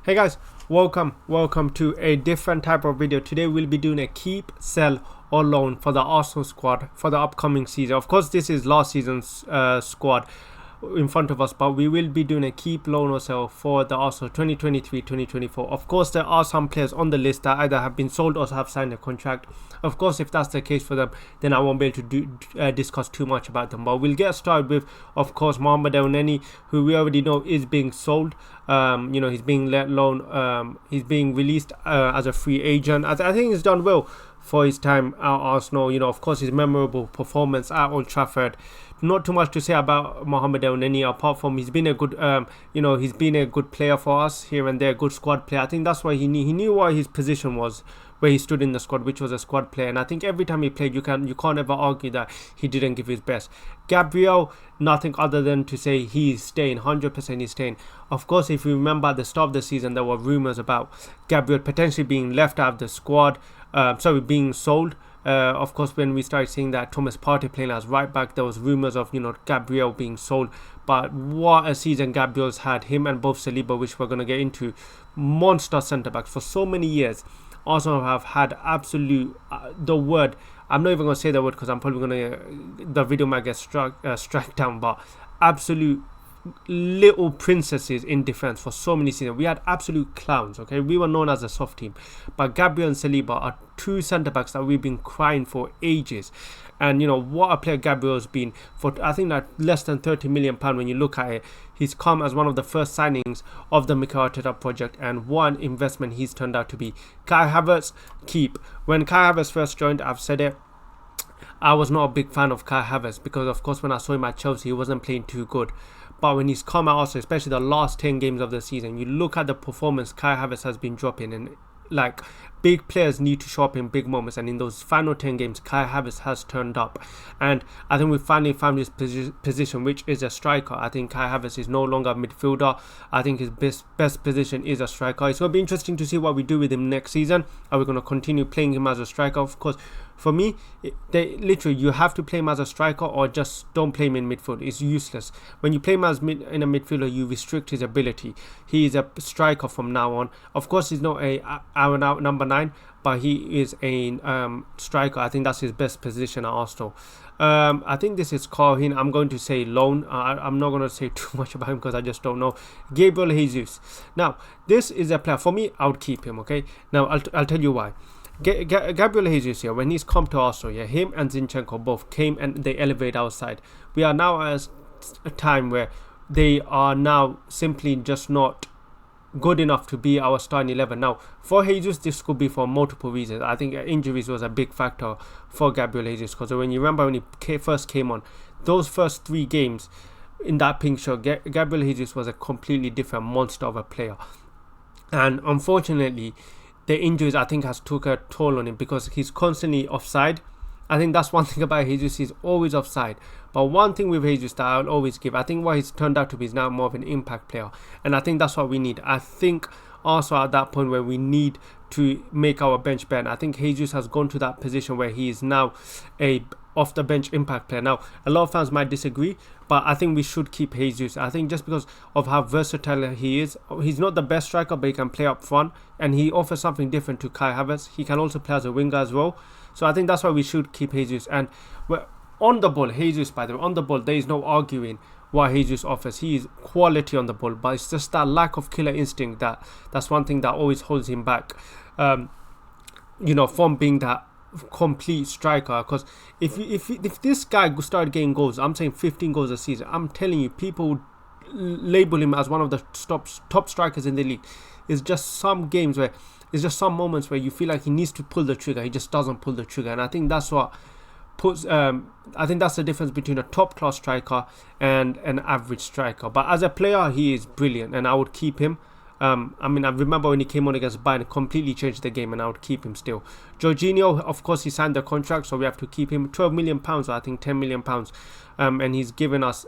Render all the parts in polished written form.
Hey guys, welcome to a different type of video. Today we'll be doing a keep, sell or loan for the Arsenal squad for the upcoming season. Of course this is last season's squad in front of us, but we will be doing a keep, loan or sell for the Arsenal 2023-2024. Of course there are some players on the list that either have been sold or have signed a contract. Of course if that's the case for them, then I won't be able to discuss too much about them, but we'll get started with, of course, Mohamed Elneny, who we already know is being sold. He's being let loan, he's being released as a free agent. I think he's done well for his time at Arsenal. Of course, his memorable performance at Old Trafford. Not too much to say about Mohamed Elneny apart from he's been a good, he's been a good player for us here and there, good squad player. I think that's why he knew what his position was, where he stood in the squad, which was a squad player. And I think every time he played, you can't ever argue that he didn't give his best. Gabriel, nothing other than to say he's staying, 100% he's staying. Of course, if you remember at the start of the season, there were rumors about Gabriel potentially being left out of the squad, being sold. Of course, when we started seeing that Thomas Partey playing as right back, there was rumors of Gabriel being sold. But what a season Gabriel's had, him and both Saliba, which we're going to get into, monster centre backs for so many years. Arsenal have had absolute the word. I'm not even going to say the word because I'm probably going to the video might get struck down, but absolute little princesses in defense for so many seasons. We had absolute clowns. Okay, we were known as a soft team, but Gabriel and Saliba are two centre backs that we've been crying for ages. And what a player Gabriel's been for. I think that less than £30 million when you look at it. He's come as one of the first signings of the Mikel Arteta project, and one investment he's turned out to be. Kai Havertz, keep. When Kai Havertz first joined, I've said it, I was not a big fan of Kai Havertz because, of course, when I saw him at Chelsea, he wasn't playing too good. But when he's come out also, especially the last 10 games of the season, you look at the performance Kai Havertz has been dropping, and big players need to show up in big moments, and in those final 10 games Kai Havertz has turned up, and I think we finally found his position, which is a striker. I think Kai Havertz is no longer a midfielder. I think his best position is a striker. It's going to be interesting to see what we do with him next season. Are we going to continue playing him as a striker? Of course, for me, you have to play him as a striker or just don't play him in midfield. It's useless. When you play him as in a midfielder, you restrict his ability. He is a striker from now on. Of course, he's not our number 9, but he is a striker. I think that's his best position at Arsenal. I think this is Carhin. I'm going to say loan. I'm not going to say too much about him because I just don't know. Gabriel Jesus. Now, this is a player. For me, I would keep him, okay? Now, I'll tell you why. Gabriel Jesus here, when he's come to Arsenal, him and Zinchenko both came and they elevate our side. We are now at a time where they are now simply just not good enough to be our starting 11. Now, for Jesus, this could be for multiple reasons. I think injuries was a big factor for Gabriel Jesus, because when you remember when he first came on, those first 3 games in that pink shirt, Gabriel Jesus was a completely different monster of a player. And unfortunately, the injuries I think has took a toll on him because he's constantly offside. I think that's one thing about Jesus, he's always offside. But one thing with Jesus that I'll always give, I think what he's turned out to be is now more of an impact player, and I think that's what we need. I think also at that point where we need to make our bench better. I think Jesus has gone to that position where he is now a off the bench impact player. Now, a lot of fans might disagree, but I think we should keep Jesus. I think just because of how versatile he is, he's not the best striker, but he can play up front, and he offers something different to Kai Havertz. He can also play as a winger as well. So I think that's why we should keep Jesus. And on the ball, Jesus, by the way, on the ball, there is no arguing what Jesus offers. He is quality on the ball, but it's just that lack of killer instinct that's one thing that always holds him back. From being that complete striker. Because if this guy started getting goals, I'm saying 15 goals a season, I'm telling you, people would label him as one of the top strikers in the league. It's just some games where it's just some moments where you feel like he needs to pull the trigger, he just doesn't pull the trigger, and I think that's what puts I think that's the difference between a top class striker and an average striker. But as a player, he is brilliant, and I would keep him. I remember when he came on against Bayern, completely changed the game, and I would keep him still. Jorginho, of course, he signed the contract, so we have to keep him. £12 million, or I think £10 million. And he's given us,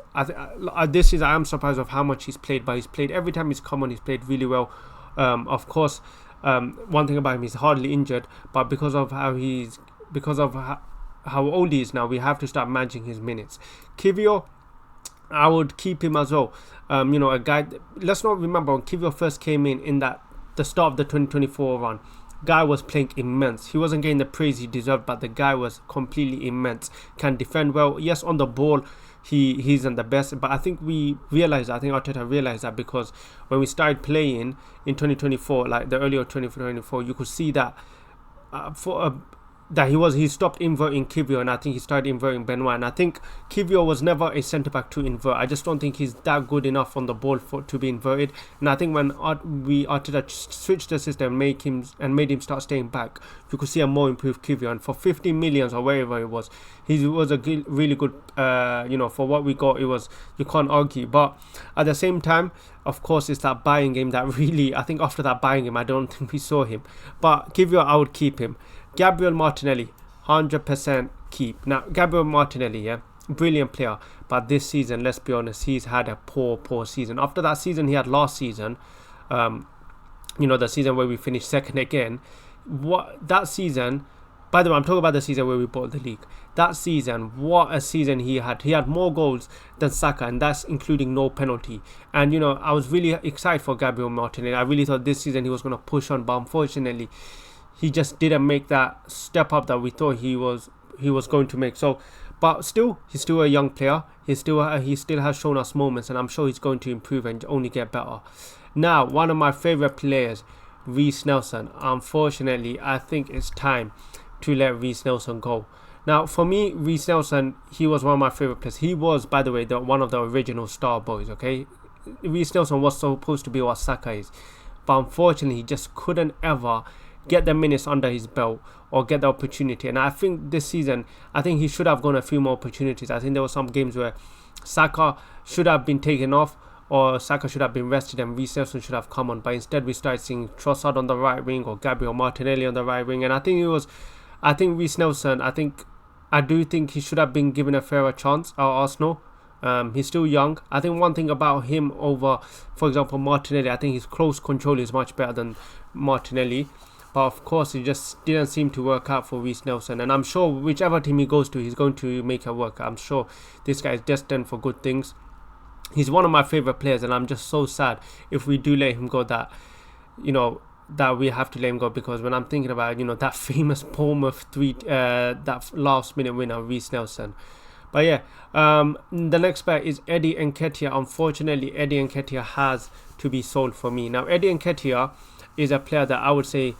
this season, I am surprised of how much he's played, but he's played every time he's come on, he's played really well. Of course, one thing about him, he's hardly injured, but because of how old he is now, we have to start managing his minutes. Kiwior, I would keep him as well. A guy. Let's not remember when Kiwior first came in that the start of the 2024 run. Guy was playing immense. He wasn't getting the praise he deserved, but the guy was completely immense. Can defend well. Yes, on the ball, he isn't the best, but I think we realized. I think Arteta realized that because when we started playing in 2024, like the earlier 2024, you could see that that he stopped inverting Kiwior, and I think he started inverting Benoit. And I think Kiwior was never a centre back to invert. I just don't think he's that good enough on the ball to be inverted. And I think when Arteta switched the system and made him start staying back, you could see a more improved Kiwior. And for 50 million or wherever it was, he was a really good. For what we got, you can't argue. But at the same time, of course, it's that buying game that really, I think after that buying game, I don't think we saw him. But Kiwior, I would keep him. Gabriel Martinelli, 100% keep. Now, Gabriel Martinelli, yeah, brilliant player. But this season, let's be honest, he's had a poor season. After that season he had last season, the season where we finished second again. That season, by the way, I'm talking about the season where we bought the league. That season, what a season he had. He had more goals than Saka, and that's including no penalty. And, I was really excited for Gabriel Martinelli. I really thought this season he was going to push on, but unfortunately, he just didn't make that step up that we thought he was going to make. So, but still, he's still a young player. He still has shown us moments, and I'm sure he's going to improve and only get better. Now, one of my favorite players, Reiss Nelson. Unfortunately, I think it's time to let Reiss Nelson go. Now, for me, Reiss Nelson, he was one of my favorite players. He was, by the way, one of the original star boys. Okay, Reiss Nelson was supposed to be what Saka is, but unfortunately, he just couldn't ever get the minutes under his belt or get the opportunity. And I think this season, I think he should have gotten a few more opportunities. I think there were some games where Saka should have been taken off, or Saka should have been rested and Reiss Nelson should have come on. But instead, we started seeing Trossard on the right wing or Gabriel Martinelli on the right wing. And I think Reiss Nelson, I do think he should have been given a fairer chance at Arsenal. He's still young. I think one thing about him over, for example, Martinelli, I think his close control is much better than Martinelli. But of course, it just didn't seem to work out for Reiss Nelson. And I'm sure whichever team he goes to, he's going to make it work. I'm sure this guy is destined for good things. He's one of my favorite players, and I'm just so sad if we do let him go that we have to let him go, because when I'm thinking about that famous Bournemouth that last minute winner, Reiss Nelson. But yeah, the next player is Eddie Nketiah. Unfortunately, Eddie Nketiah has to be sold for me. Now, Eddie Nketiah is a player that I would say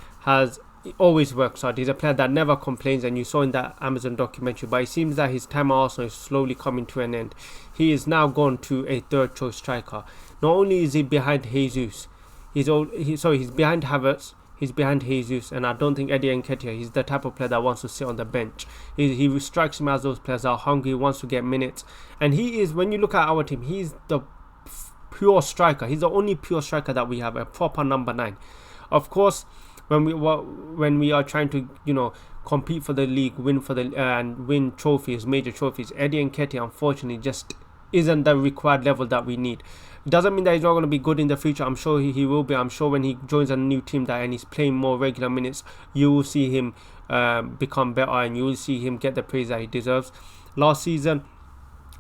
always works hard. He's a player that never complains, and you saw in that Amazon documentary. But it seems that his time at Arsenal is slowly coming to an end. He is now gone to a third choice striker. Not only is he behind Jesus, he's behind Havertz, he's behind Jesus, and I don't think Eddie Nketiah, he's the type of player that wants to sit on the bench. He strikes him as those players that are hungry, wants to get minutes. And he is, when you look at our team, he's the pure striker. He's the only pure striker that we have, a proper number 9. Of course, when we are trying to compete for the league, win trophies, major trophies, Eddie Nketiah unfortunately just isn't the required level that we need. It doesn't mean that he's not going to be good in the future. I'm sure he will be. I'm sure when he joins a new team and he's playing more regular minutes, you will see him become better, and you will see him get the praise that he deserves. Last season,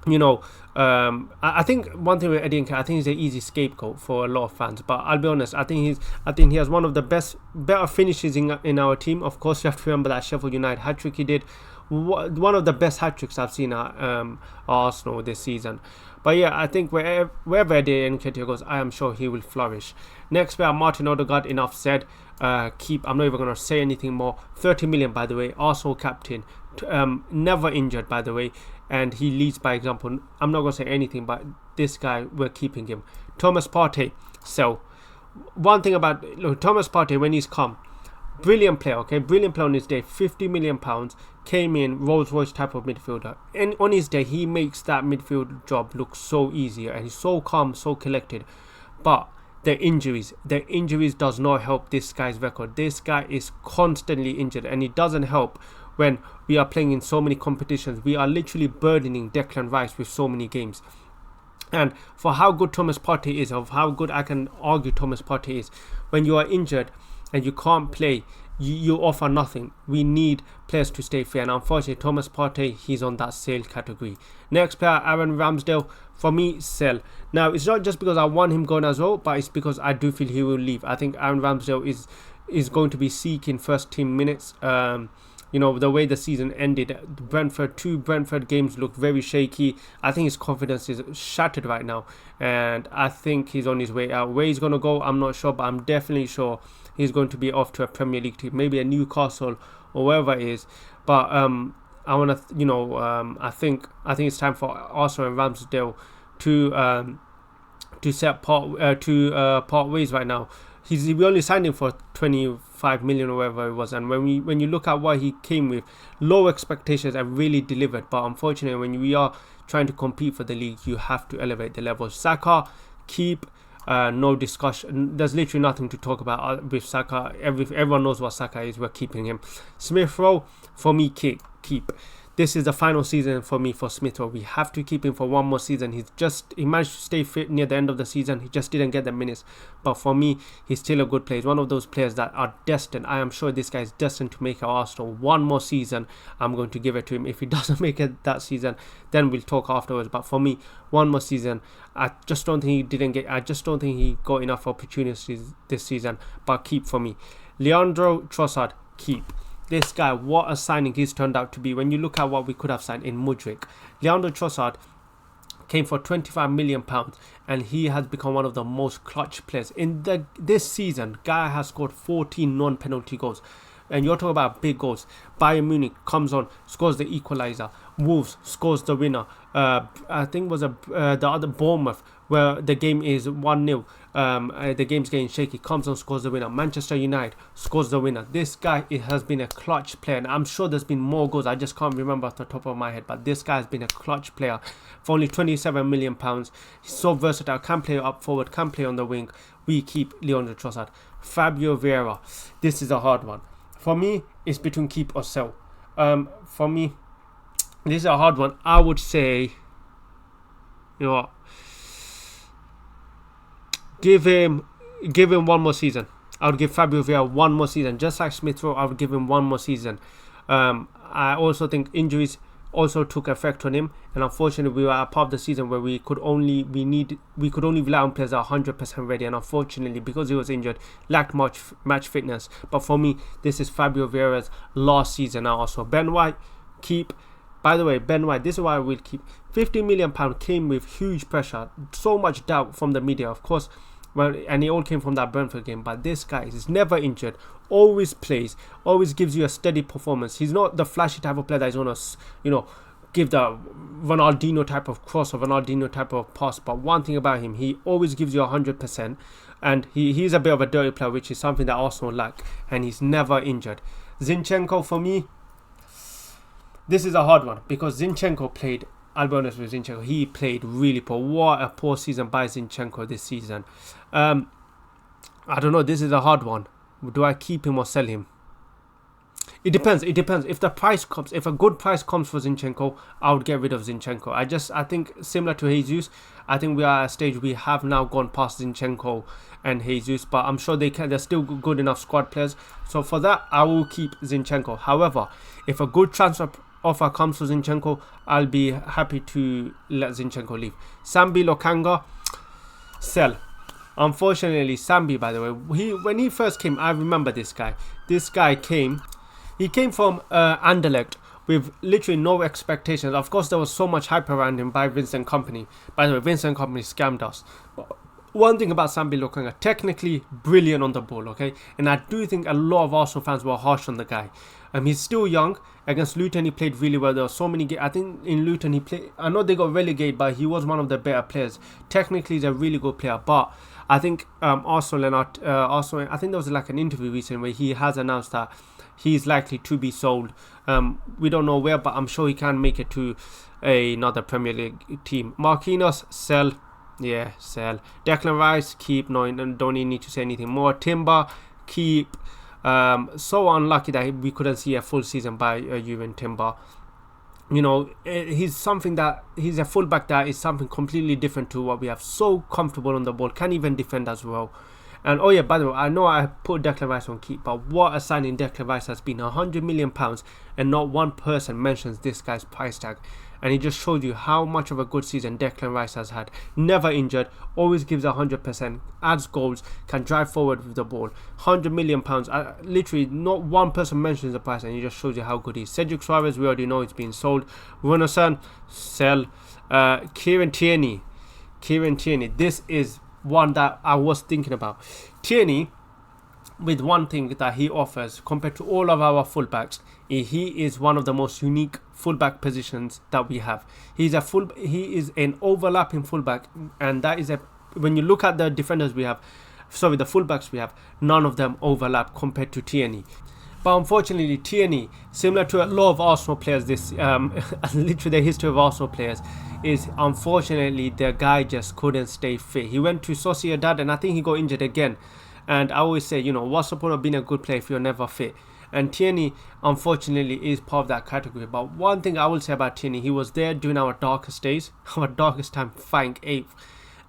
I think one thing with Eddie Nketiah, I think he's an easy scapegoat for a lot of fans. But I'll be honest, I think he has one of the better finishes in our team. Of course, you have to remember that Sheffield United hat-trick he did. One of the best hat-tricks I've seen at Arsenal this season. But yeah, I think wherever Eddie Nketiah goes, I am sure he will flourish. Next player, Martin Odegaard. Enough said. Keep. I'm not even going to say anything more. 30 million, by the way. Arsenal captain. Never injured, by the way. And he leads by example. I'm not going to say anything, but this guy, we're keeping him. Thomas Partey. So, one thing about Thomas Partey, when he's come, brilliant player, okay? Brilliant player on his day. £50 million. Came in, Rolls Royce type of midfielder. And on his day, he makes that midfield job look so easier. And he's so calm, so collected. But the injuries does not help this guy's record. This guy is constantly injured, and it doesn't help when we are playing in so many competitions. We are literally burdening Declan Rice with so many games. And for how good Thomas Partey is, of how good I can argue Thomas Partey is, when you are injured and you can't play, you offer nothing. We need players to stay fair, and unfortunately Thomas Partey, he's on that sale category. Next player, Aaron Ramsdale, for me, sell. Now it's not just because I want him going as well, but it's because I do feel he will leave. I think Aaron Ramsdale is going to be seeking first team minutes. You know, the way the season ended, two Brentford games look very shaky. I think his confidence is shattered right now, and I think he's on his way out. Where he's going to go, I'm not sure, but I'm definitely sure he's going to be off to a Premier League team, maybe a Newcastle or wherever it is. But I want to, I think it's time for Arsenal and Ramsdale to part ways right now. We only signed him for 25 million or whatever it was, and when you look at what he came with, low expectations and really delivered. But unfortunately, when we are trying to compete for the league, you have to elevate the level. Saka, keep. No discussion. There's literally nothing to talk about with Saka. Everyone knows what Saka is. We're keeping him. Smith Rowe, for me, keep. This is the final season for me for Smith Rowe. We have to keep him for one more season. He managed to stay fit near the end of the season. He just didn't get the minutes. But for me, he's still a good player. He's one of those players that are destined. I am sure this guy is destined to make our Arsenal one more season. I'm going to give it to him. If he doesn't make it that season, then we'll talk afterwards. But for me, one more season. I just don't think he got enough opportunities this season. But keep for me. Leandro Trossard, keep. This guy, what a signing he's turned out to be. When you look at what we could have signed in Mudryk, Leandro Trossard came for £25 million, and he has become one of the most clutch players in this season. Guy has scored 14 non-penalty goals, and you're talking about big goals. Bayern Munich comes on, scores the equaliser. Wolves scores the winner. I think it was the other Bournemouth, where the game is 1-0. The game's getting shaky. Comes on, scores the winner. Manchester United scores the winner. This guy has been a clutch player, and I'm sure there's been more goals. I just can't remember off the top of my head, but this guy has been a clutch player for only £27 million. He's so versatile. Can play up forward, can play on the wing. We keep Leandro Trossard. Fabio Vieira. This is a hard one. For me, it's between keep or sell. For me, this is a hard one. I would say, you know what? Give him one more season. I would give Fabio Vieira one more season. Just like Smith Rowe, I would give him one more season. I also think injuries also took effect on him, and unfortunately we were at a part of the season where we could only rely on players that are 100% ready, and unfortunately because he was injured, lacked much match fitness. But for me, this is Fabio Vieira's last season now. Also, Ben White, keep. By the way, Ben White, this is why I will keep. £50 million came with huge pressure, so much doubt from the media, of course. Well, and it all came from that Brentford game. But this guy is never injured, always plays, always gives you a steady performance. He's not the flashy type of player that is going to, give the Ronaldinho type of cross or Ronaldinho type of pass. But one thing about him, he always gives you 100%. And he's a bit of a dirty player, which is something that Arsenal lack. And he's never injured. Zinchenko, for me, this is a hard one because Zinchenko played. I'll be honest with Zinchenko. He played really poor. What a poor season by Zinchenko this season. I don't know. This is a hard one. Do I keep him or sell him? It depends. If the price comes, if a good price comes for Zinchenko, I would get rid of Zinchenko. I think similar to Jesus, I think we are at a stage we have now gone past Zinchenko and Jesus, but I'm sure they're still good enough squad players. So for that, I will keep Zinchenko. However, if a good transfer offer comes for Zinchenko, I'll be happy to let Zinchenko leave. Sambi Lokanga, sell. Unfortunately, Sambi, by the way, when he first came, I remember this guy. This guy came from Anderlecht with literally no expectations. Of course, there was so much hype around him by Vincent Kompany. By the way, Vincent Kompany scammed us. One thing about Sambi Lokanga, technically brilliant on the ball, okay? And I do think a lot of Arsenal fans were harsh on the guy. He's still young. Against Luton, he played really well. There were so many games. I think in Luton, he played. I know they got relegated, but he was one of the better players. Technically, he's a really good player. But I think Arsenal, I think there was like an interview recently where he has announced that he's likely to be sold. We don't know where, but I'm sure he can make it to another Premier League team. Marquinhos, sell. Yeah, sell. Declan Rice, keep. No, don't even need to say anything more. Timber, keep. So unlucky that we couldn't see a full season by Jurgen Timber. He's a fullback that is something completely different to what we have. So comfortable on the ball, can even defend as well. And oh yeah, by the way, I know I put Declan Rice on keep, but what a signing Declan Rice has been. £100 million, and not one person mentions this guy's price tag. And he just showed you how much of a good season Declan Rice has had. Never injured, always gives 100%, adds goals, can drive forward with the ball. £100 million. Literally, not one person mentions the price, and he just shows you how good he is. Cedric Suarez, we already know it's been sold. Runarsson, sell. Kieran Tierney. This is one that I was thinking about. Tierney, with one thing that he offers compared to all of our fullbacks, he is one of the most unique fullback positions that we have. He is an overlapping fullback, and that is when you look at the defenders we have, the fullbacks we have, none of them overlap compared to Tierney. But unfortunately, Tierney, similar to a lot of Arsenal players, literally the history of Arsenal players, is unfortunately the guy just couldn't stay fit. He went to Sociedad, and I think he got injured again. And I always say, what's the point of being a good player if you're never fit? And Tierney, unfortunately, is part of that category. But one thing I will say about Tierney, he was there during our darkest days, our darkest time, fighting 8th.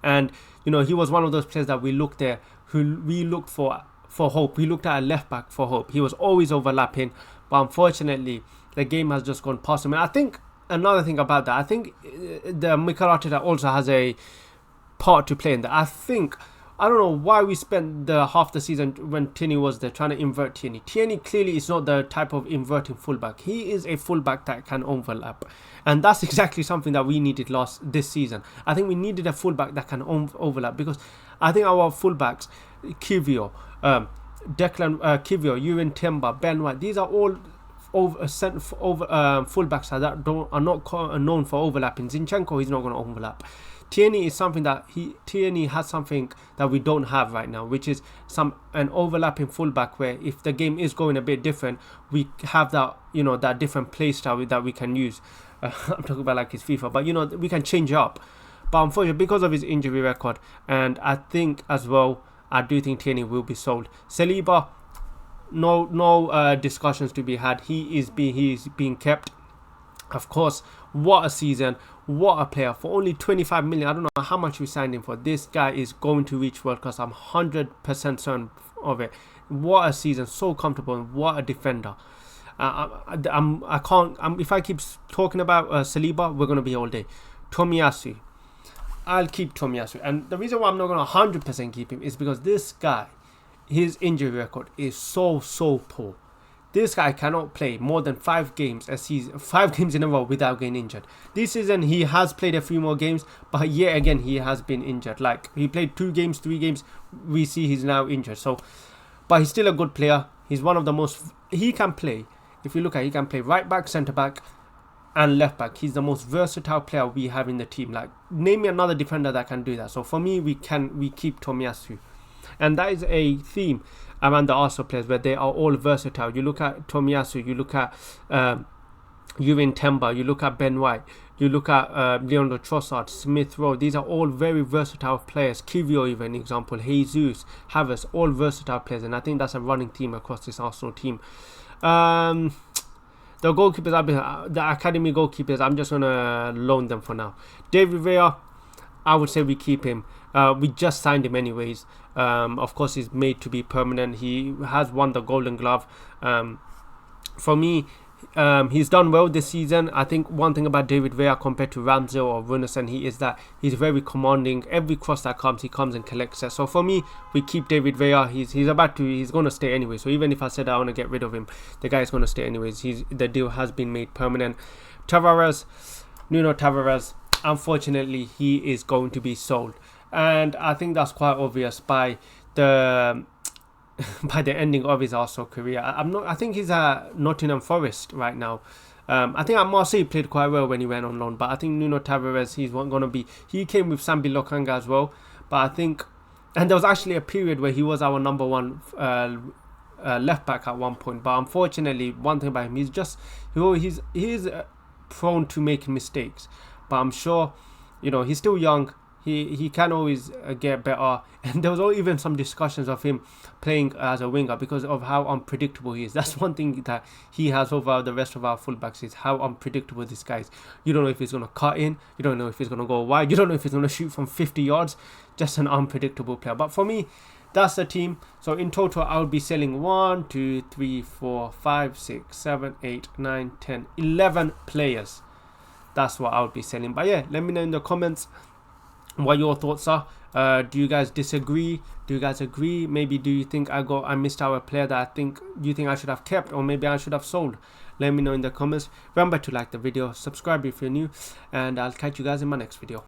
And, he was one of those players that we looked there, who we looked for hope. We looked at a left back for hope. He was always overlapping. But unfortunately, the game has just gone past him. And I think another thing about that, I think the Mikel Arteta also has a part to play in that. I don't know why we spent the half the season when Tierney was there trying to invert Tierney. Tierney clearly is not the type of inverting fullback. He is a fullback that can overlap. And that's exactly something that we needed this season. I think we needed a fullback that can overlap, because I think our fullbacks, Kiwior, Yuri Timber, Ben White, these are all fullbacks that are not known for overlapping. Zinchenko is not going to overlap. Tierney has something that we don't have right now, which is an overlapping fullback, where if the game is going a bit different, we have that that different play style that we can use. I'm talking about like his FIFA, but we can change it up. But unfortunately, because of his injury record, and I think as well, I do think Tierney will be sold. Saliba, no discussions to be had. He's being kept. Of course, what a season, what a player. For only 25 million, I don't know how much we signed him for. This guy is going to reach world class. I'm 100% certain of it. What a season, so comfortable, and what a defender. If I keep talking about Saliba, we're going to be all day. Tomiyasu, I'll keep Tomiyasu. And the reason why I'm not going to 100% keep him is because this guy, his injury record is so poor. This guy cannot play more than 5 games a season, 5 games in a row without getting injured. This season he has played a few more games, but yet again he has been injured. Like, he played 2 games, 3 games, we see he's now injured. So, but he's still a good player. He's one of the most, he can play, if you look at, he can play right back, centre back, and left back. He's the most versatile player we have in the team. Like, name me another defender that can do that. So for me, we keep Tomiyasu. And that is a theme around the Arsenal players, where they are all versatile. You look at Tomiyasu, you look at Yuri Timber, you look at Ben White, you look at Leandro Trossard, Smith Rowe. These are all very versatile players. Kiwior, even example, Jesus, Havertz, all versatile players, and I think that's a running theme across this Arsenal team. The goalkeepers, the academy goalkeepers, I'm just gonna loan them for now. David Villa, I would say we keep him. We just signed him anyways. Of course, he's made to be permanent. He has won the Golden Glove. For me, he's done well this season. I think one thing about David Villa compared to Ramsey or Runarsson, is that he's very commanding. Every cross that comes, he comes and collects it. So for me, we keep David Villa. He's going to stay anyway. So even if I said I want to get rid of him, the guy is going to stay anyways. The deal has been made permanent. Nuno Tavares, unfortunately, he is going to be sold. And I think that's quite obvious by the ending of his Arsenal career. I think he's at Nottingham Forest right now. I think at Marseille played quite well when he went on loan. But I think Nuno Tavares, he's going to be. He came with Sambi Lokanga as well. But I think, and there was actually a period where he was our number 1 left back at one point. But unfortunately, one thing about him, he's prone to making mistakes. But I'm sure, he's still young. He can always get better, and there was even some discussions of him playing as a winger because of how unpredictable he is. That's one thing that he has over the rest of our fullbacks, is how unpredictable this guy is. You don't know if he's going to cut in, you don't know if he's going to go wide, you don't know if he's going to shoot from 50 yards. Just an unpredictable player. But for me, that's the team. So in total I'll be selling 1 2 3 4 5 6 7 8 9 10 11 players. That's what I'll be selling. But yeah, let me know in the comments what your thoughts are. Do you guys disagree? Do you guys agree? Maybe do you think I missed out a player that you think I should have kept, or maybe I should have sold? Let me know in the comments. Remember to like the video, subscribe if you're new, and I'll catch you guys in my next video.